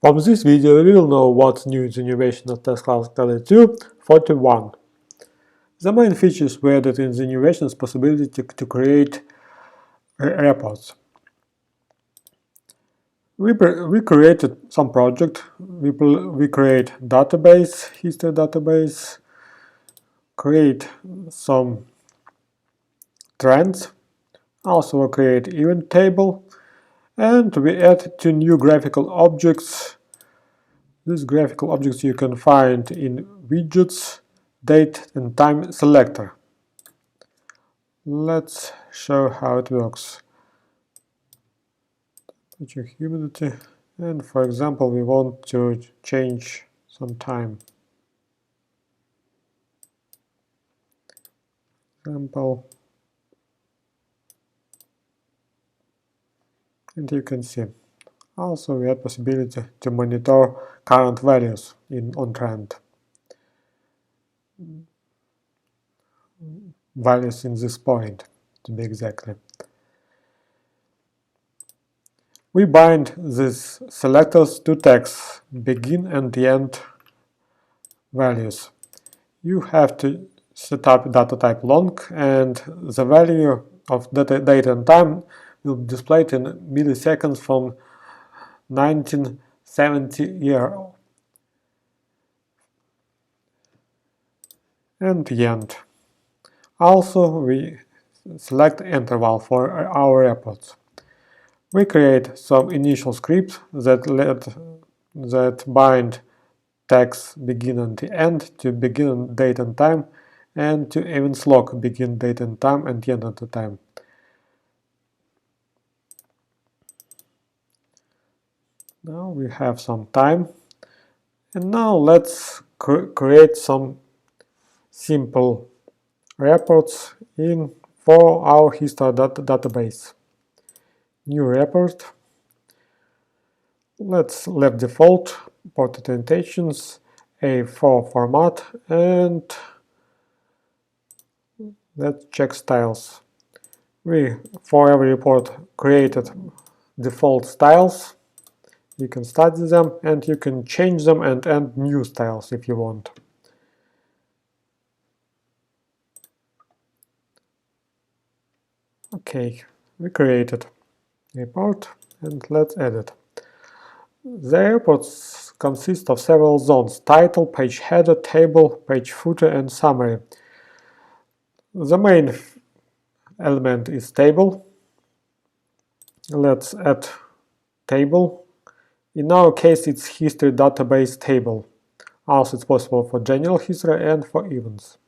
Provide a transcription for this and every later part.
From this video we will know what's new in the innovation of test class 4241. The main features were that in the innovation's possibility to create reports. We created some project, we create database, history database, create some trends, also create event table, and we add two new graphical objects. These graphical objects you can find in widgets, date and time selector. Let's show how it works. Humidity, and for example we want to change some time. Example, and you can see. Also we have possibility to monitor current values on trend. Values in this point, to be exactly. We bind these selectors to text, begin and the end values. You have to set up data type long, and the value of date and time will be displayed in milliseconds from 1970 year and the end. Also, we select interval for our reports. We create some initial scripts that bind text begin and the end to begin date and time, and to events log begin date and time and end at the time. Now we have some time, and now let's create some simple reports for our history database. New report. Let's left default, port orientations, A4 format, and let's check styles. We, for every report, created default styles. You can study them and you can change them and add new styles if you want. Okay, we created report and let's edit. The reports consist of several zones: title, page header, table, page footer, and summary. The main element is table. Let's add table. In our case, it's history database table. Also, it's possible for general history and for events.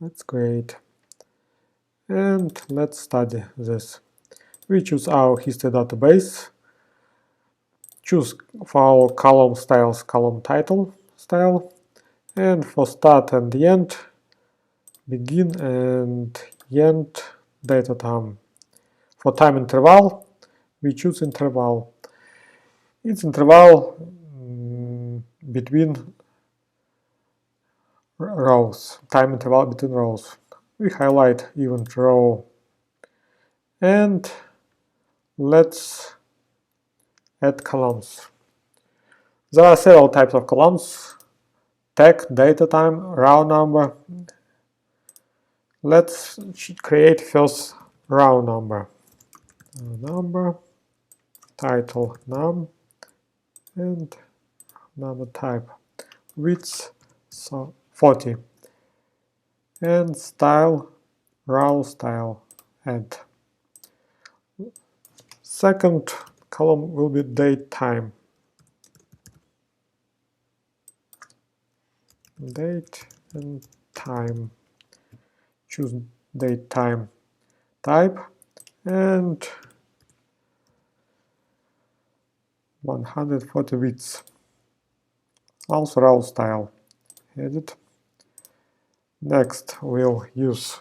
That's great. And let's study this. We choose our history database. Choose for our column styles, column title style. And for start and end, begin and end data time. For time interval, we choose interval. It's interval between rows, time interval between rows. We highlight event row, and let's add columns. There are several types of columns: tag, data time, row number. Let's create first row number. Title num, and number type, width 40, and style, row style, add. Second column will be date time. Date and time. Choose date time type and 140 width. Also row style. Edit. Next we'll use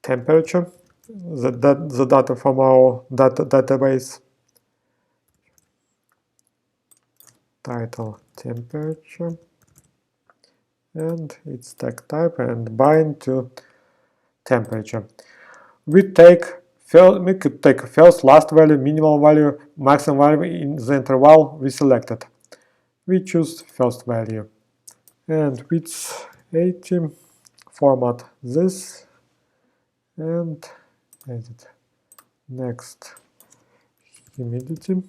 temperature, the data from our database. Title temperature, and its tag type, and bind to temperature. We take we could take first, last value, minimal value, maximum value in the interval we selected. We choose first value. And width 80, format this, and edit. Next, humidity.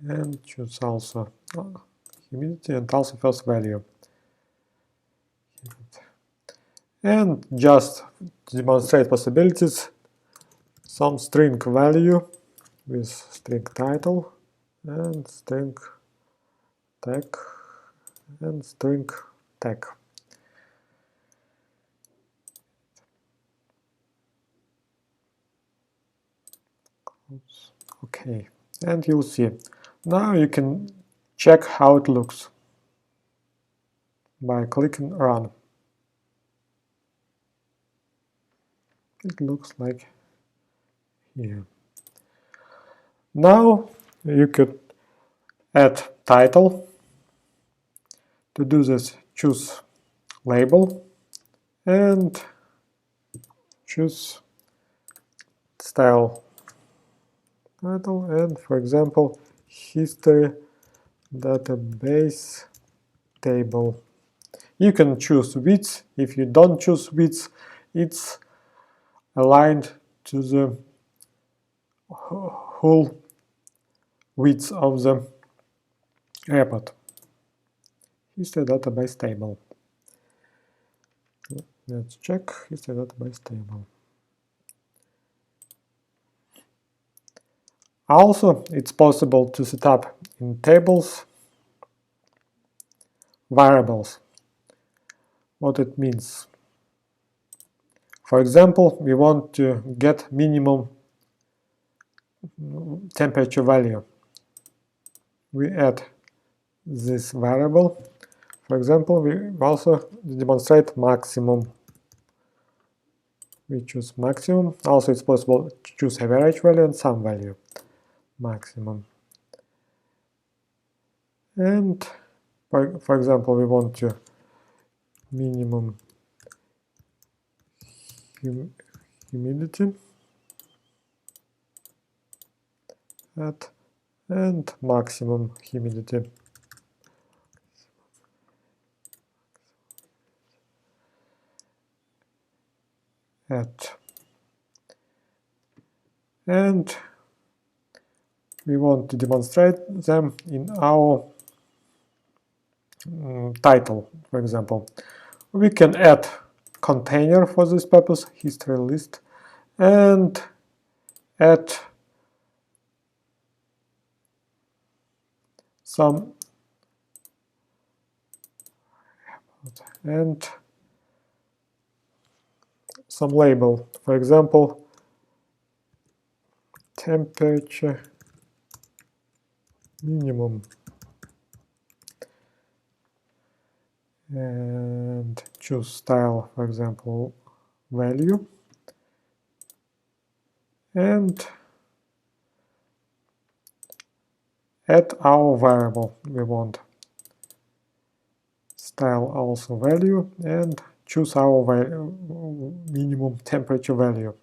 And choose also humidity and also first value. And just to demonstrate possibilities, some string value with string title and string tag and string tag. Okay, and you'll see. Now you can check how it looks by clicking Run. It looks like here. Now you could add title. To do this, choose Label and choose Style title, and for example, History Database Table. You can choose width. If you don't choose width, it's aligned to the whole width of the report. History database table. Let's check history database table. Also, it's possible to set up in tables variables. What it means. For example, we want to get minimum temperature value. We add this variable. For example, we also demonstrate maximum. We choose maximum. Also, it's possible to choose average value and some value. Maximum. And for example, we want to minimum humidity at and maximum humidity at. And we want to demonstrate them in our title, for example. We can add container for this purpose, history list, and add some label. For example, temperature minimum, and choose style, for example, value, and add our variable we want. Style also value, and choose our minimum temperature value.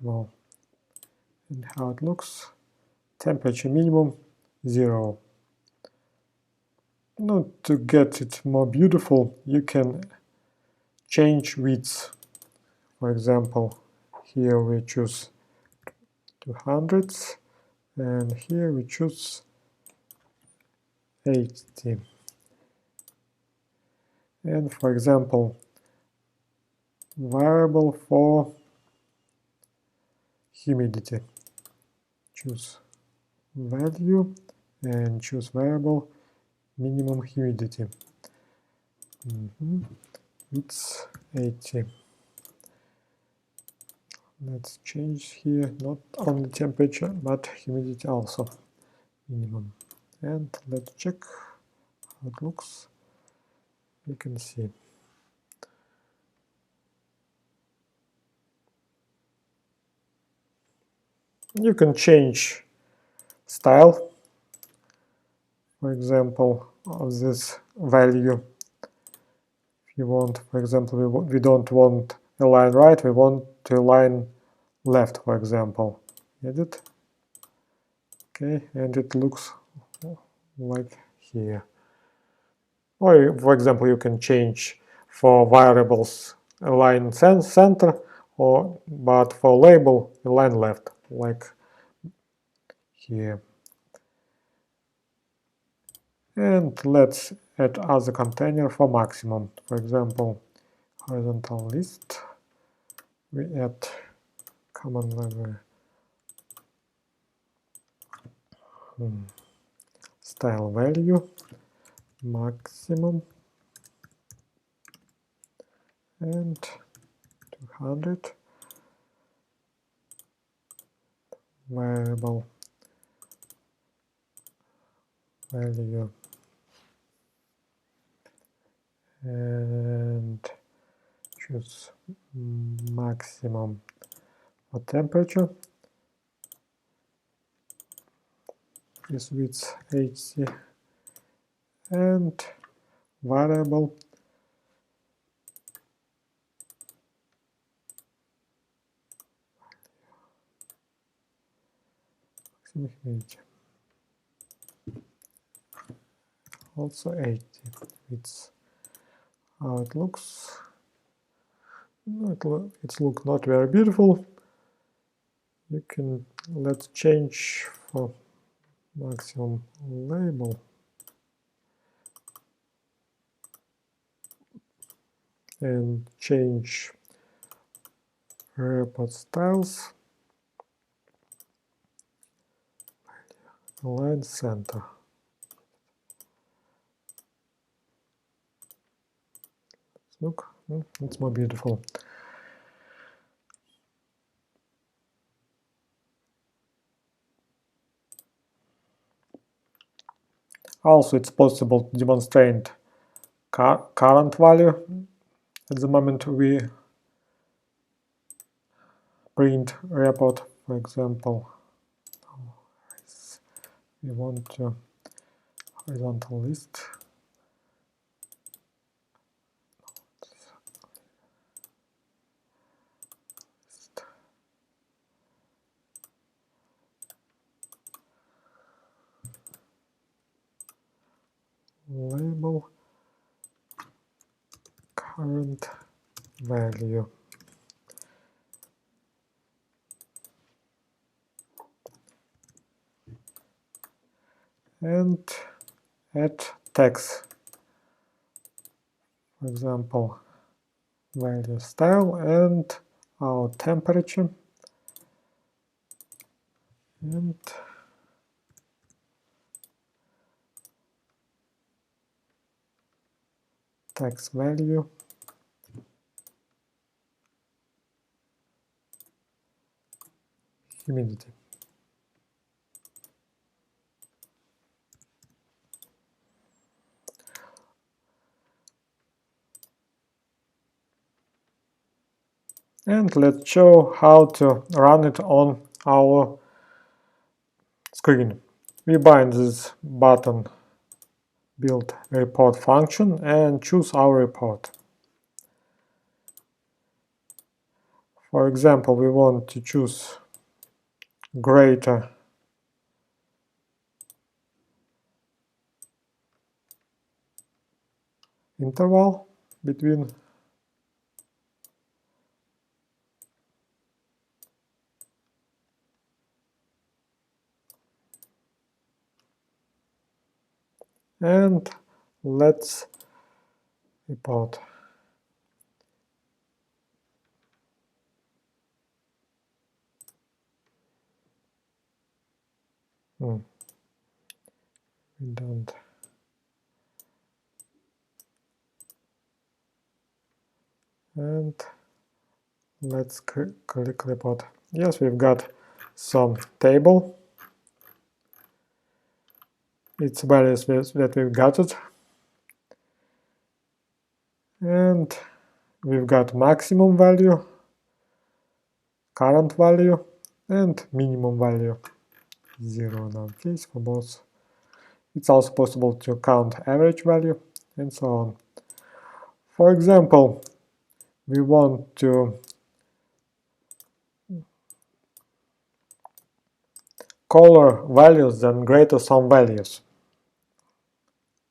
Well, and how it looks. Temperature minimum 0. Now, to get it more beautiful, you can change width. For example, here we choose 200, and here we choose 80. And for example, variable for humidity. Choose value and choose variable minimum humidity. It's 80. Let's change here not only temperature but humidity also minimum. And let's check how it looks. You can see. You can change style for example, of this value. If you want, for example, we don't want a line right, we want a line left, for example. Edit. Okay, and it looks like here. Or, for example, you can change for variables a line center, but for label a line left, like here. And let's add other container for maximum. For example, horizontal list. We add common library style value maximum and 200 variable value and choose maximum for temperature is width 80 and variable maximum humidity also 80. It's how it looks. It looks not very beautiful. You can, let's change for maximum label and change report styles align center. Look, it's more beautiful. Also, it's possible to demonstrate current value. At the moment we print report, for example, we want to horizontal list. Label current value and add text, for example, value style and our temperature and text value humidity. And let's show how to run it on our screen. We bind this button build report function and choose our report. For example, we want to choose greater interval between and let's report. We don't. And let's click report. Yes, we've got some table. It's values that we've got it. And we've got maximum value, current value, and minimum value. 0 in our case for both. It's also possible to count average value and so on. For example, we want to color values then greater some values,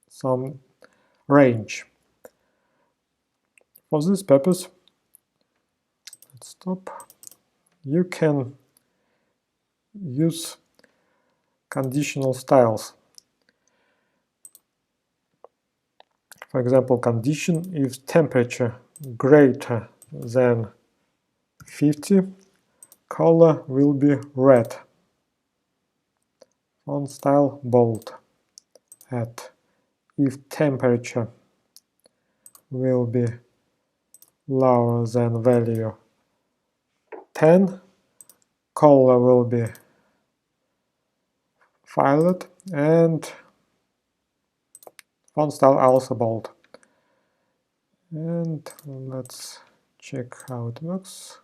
some range. For this purpose, let's stop. You can use conditional styles. For example, condition if temperature greater than 50, color will be red. Font style bold. At if temperature will be lower than value 10, color will be violet, and font style also bold. And let's check how it works.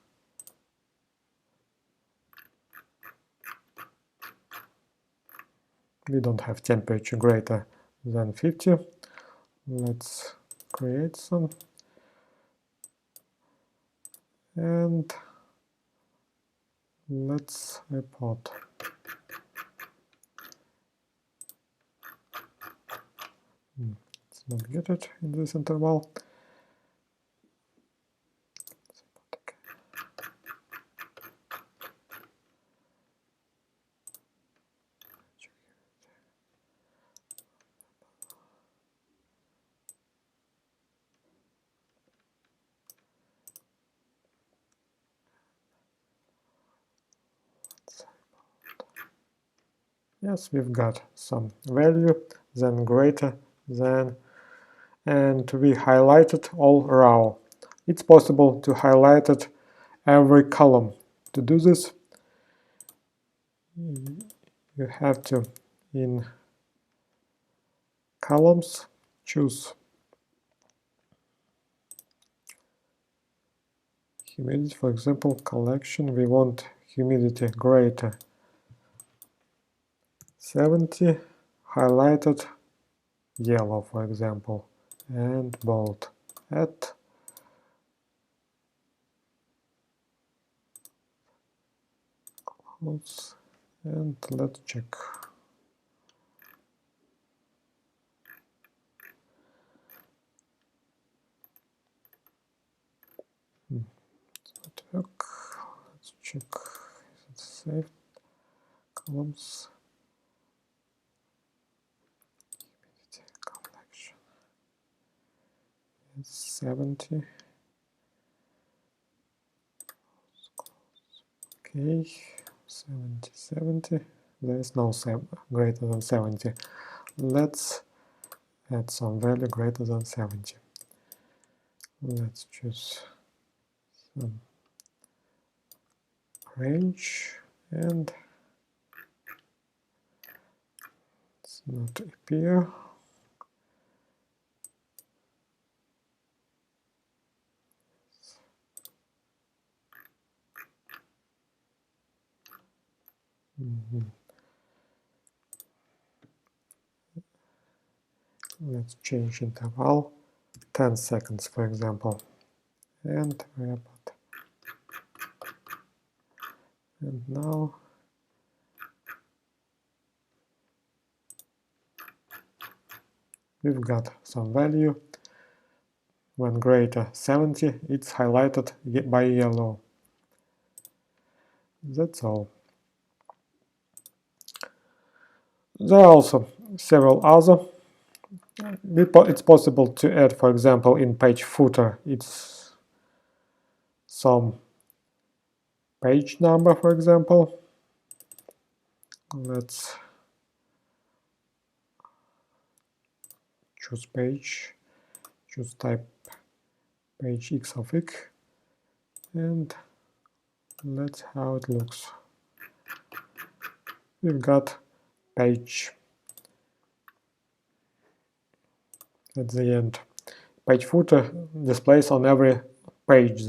We don't have temperature greater than 50. Let's create some. And let's report. Let's not get it in this interval. Yes, we've got some value, then greater than, and we highlighted all row. It's possible to highlight it every column. To do this, you have to, in columns, choose humidity. For example, collection, we want humidity greater 70, highlighted yellow, for example, and bold. At close, and let's check. It's not work. Let's check. Is it saved? Columns. Humidity collection. It's 70. Okay, 70. There is no greater than 70. Let's add some value greater than 70. Let's choose some range, and it's not appear. Let's change interval 10 seconds, for example, and report. And now we've got some value. When greater 70, it's highlighted by yellow. That's all. There are also several other. It's possible to add, for example, in page footer, it's some page number, for example. Let's choose page, choose type page x of x, and let's how it looks. We've got page at the end. Page footer displays on every page,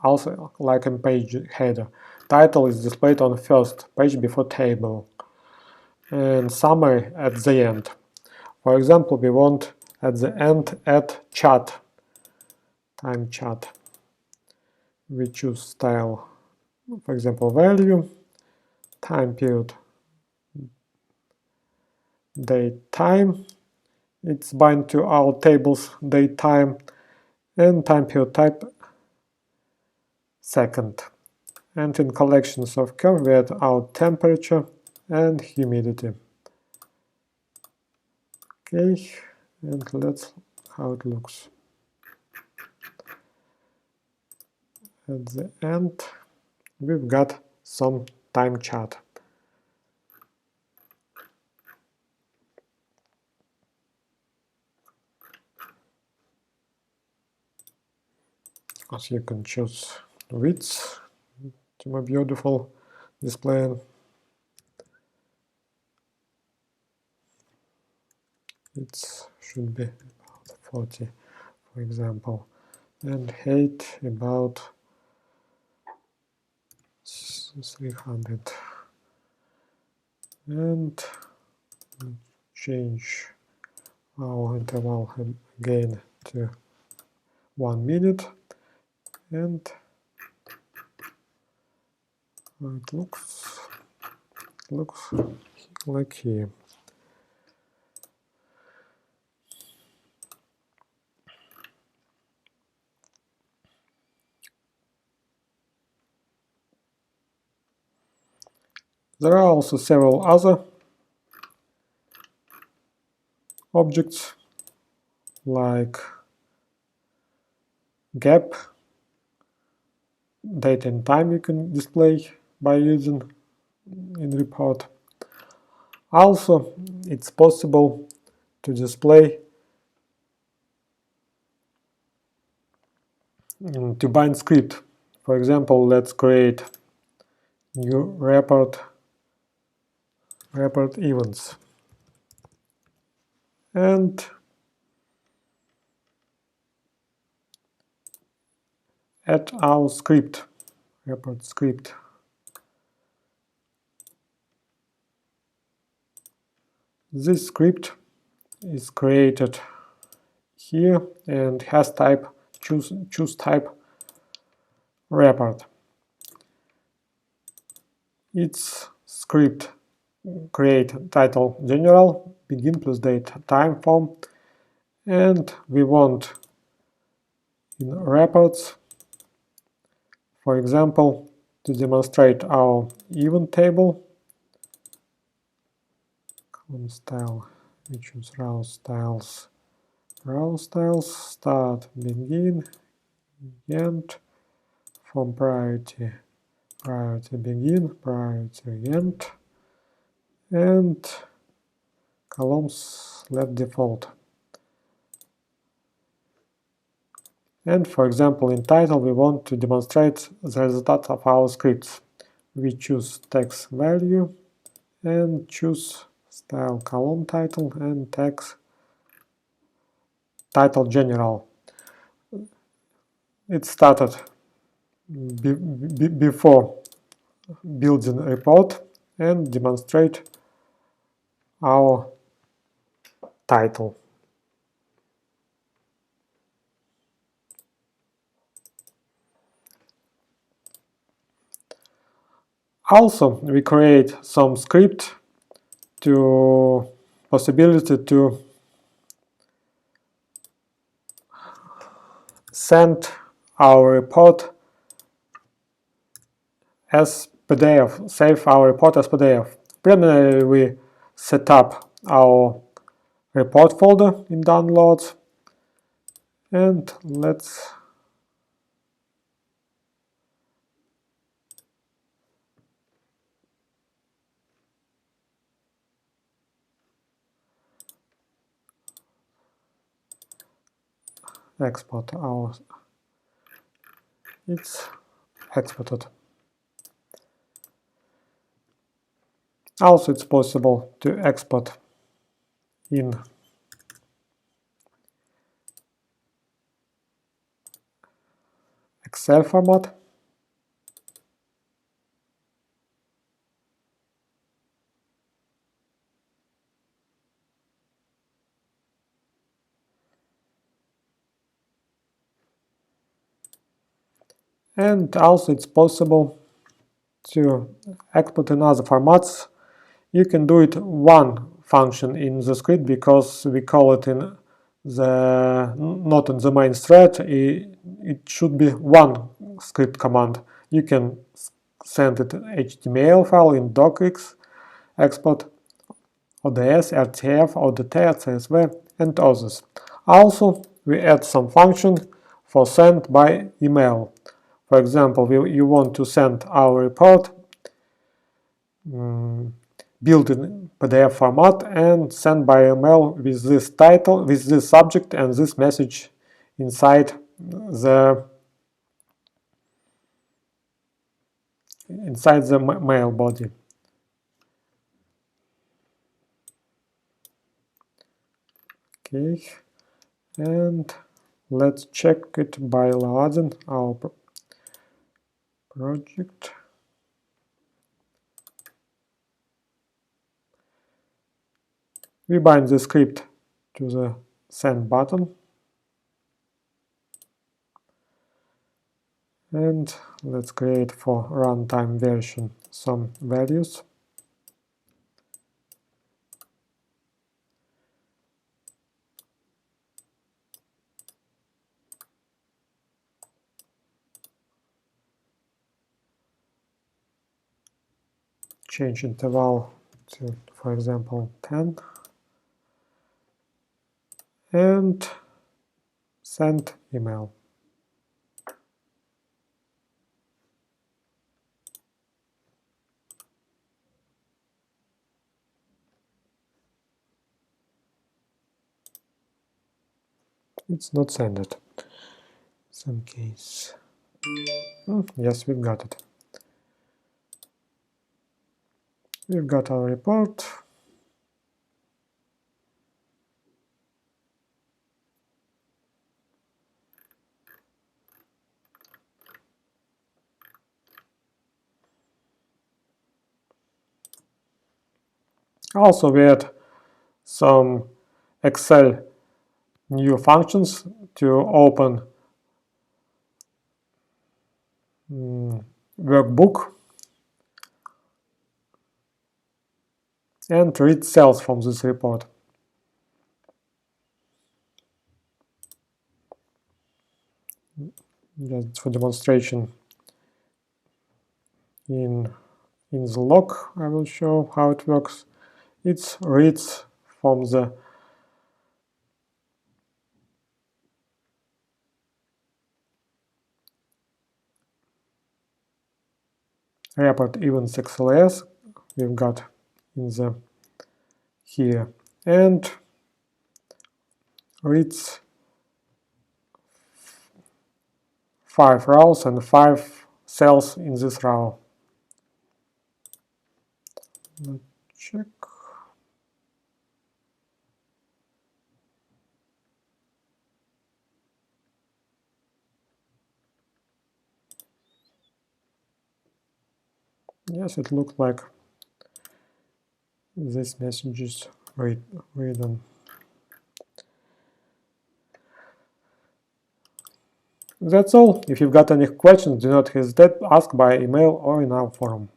also like in page header. Title is displayed on the first page before table, and summary at the end. For example, we want at the end add chat, time chat. We choose style, for example, value, time period, date time. It's bind to our tables date time, and time period type second. And in collections of curve we add our temperature and humidity. Okay, and let's how it looks. At the end we've got some time chat. Also you can choose width to my beautiful display. It should be about 40, for example, and height about 300. And change our interval again to 1 minute, and it looks like here. There are also several other objects like gap, date and time you can display by using in report. Also, it's possible to display to bind script. For example, let's create new report events, and add our script, report script. This script is created here and has type choose type report. Its script create title general, begin plus date time form, and we want in reports, for example, to demonstrate our event table. Column style, we choose row styles, start, begin, end, from priority begin, priority end, and columns let default. And for example, in title we want to demonstrate the result of our scripts. We choose text value and choose style column title and text title general. It started before building report and demonstrate our title. Also, we create some script to possibility to send our report as PDF, save our report as PDF. Preliminarily, we set up our report folder in downloads, and let's export our, it's exported. Also, it's possible to export in Excel format. And also it's possible to export in other formats. You can do it one function in the script because we call it in the not in the main thread. It should be one script command. You can send it HTML file in docx, export ODS, RTF, ODT, CSV, and others. Also, we add some function for send by email. For example, you want to send our report built in PDF format and send by email with this title, with this subject and this message inside the mail body. Okay, and let's check it by loading our project. We bind the script to the send button and let's create for runtime version some values. Change interval to, for example, 10 and send email. It's not sent it. Some case. Yes, we've got it. We've got our report. Also, we add some Excel new functions to open workbook and read cells from this report. Just for demonstration, in the log I will show how it works. It reads from the report events XLS we've got in the here and reads 5 rows and 5 cells in this row. Let's check. Yes, it looks like this message is written. That's all. If you've got any questions, do not hesitate to ask by email or in our forum.